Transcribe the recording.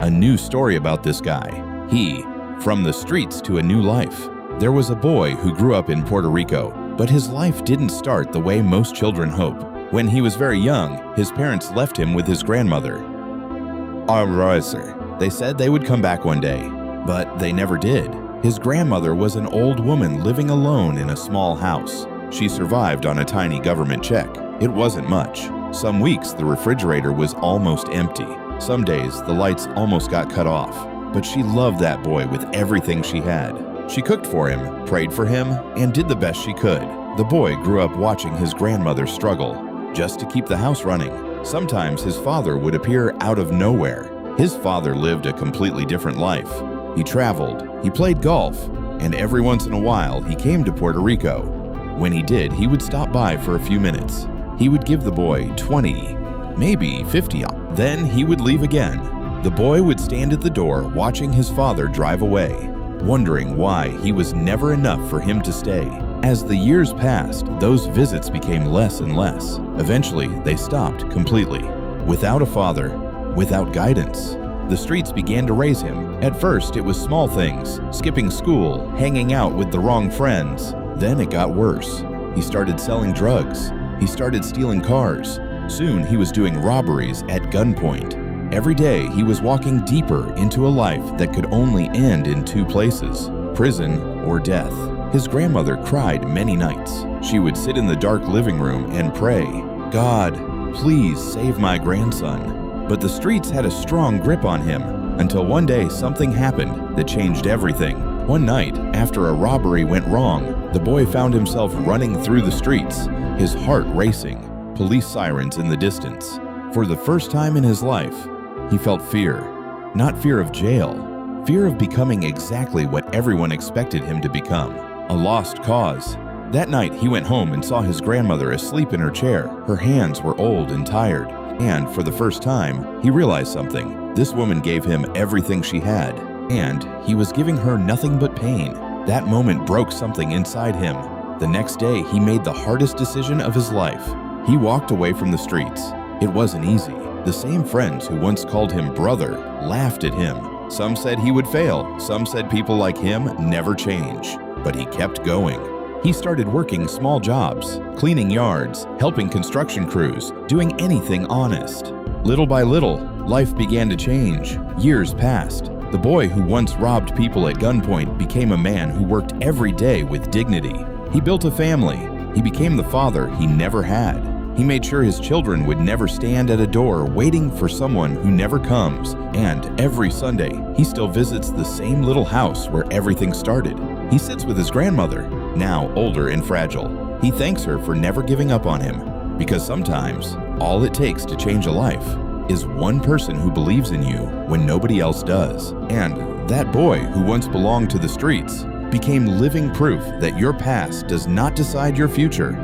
A new story about this guy. From the streets to a new life. There was a boy who grew up in Puerto Rico, but his life didn't start the way most children hope. When he was very young, his parents left him with his grandmother. They said they would come back one day, but they never did. His grandmother was an old woman living alone in a small house. She survived on a tiny government check. It wasn't much. Some weeks the refrigerator was almost empty. Some days the lights almost got cut off. But she loved that boy with everything she had. She cooked for him, prayed for him, and did the best she could. The boy grew up watching his grandmother struggle just to keep the house running. Sometimes his father would appear out of nowhere. His father lived a completely different life. He traveled, he played golf, and every once in a while he came to Puerto Rico. When he did, he would stop by for a few minutes. He would give the boy 20, maybe 50, then he would leave again. The boy would stand at the door watching his father drive away, wondering why he was never enough for him to stay. As the years passed, those visits became less and less. Eventually, they stopped completely. Without a father, without guidance, the streets began to raise him. At first, it was small things, skipping school, hanging out with the wrong friends. Then it got worse. He started selling drugs. He started stealing cars. Soon, he was doing robberies at gunpoint. Every day, he was walking deeper into a life that could only end in two places, prison or death. His grandmother cried many nights. She would sit in the dark living room and pray, "God, please save my grandson." But the streets had a strong grip on him until one day something happened that changed everything. One night, after a robbery went wrong, the boy found himself running through the streets, his heart racing, police sirens in the distance. For the first time in his life, he felt fear. Not fear of jail, fear of becoming exactly what everyone expected him to become, a lost cause. That night, he went home and saw his grandmother asleep in her chair. Her hands were old and tired, and for the first time, he realized something. This woman gave him everything she had, and he was giving her nothing but pain. That moment broke something inside him. The next day, he made the hardest decision of his life. He walked away from the streets. It wasn't easy. The same friends who once called him brother laughed at him. Some said he would fail. Some said people like him never change. But he kept going. He started working small jobs, cleaning yards, helping construction crews, doing anything honest. Little by little, life began to change. Years passed. The boy who once robbed people at gunpoint became a man who worked every day with dignity. He built a family. He became the father he never had. He made sure his children would never stand at a door waiting for someone who never comes. And every Sunday, he still visits the same little house where everything started. He sits with his grandmother, now older and fragile. He thanks her for never giving up on him, because sometimes all it takes to change a life is one person who believes in you when nobody else does. And that boy who once belonged to the streets became living proof that your past does not decide your future.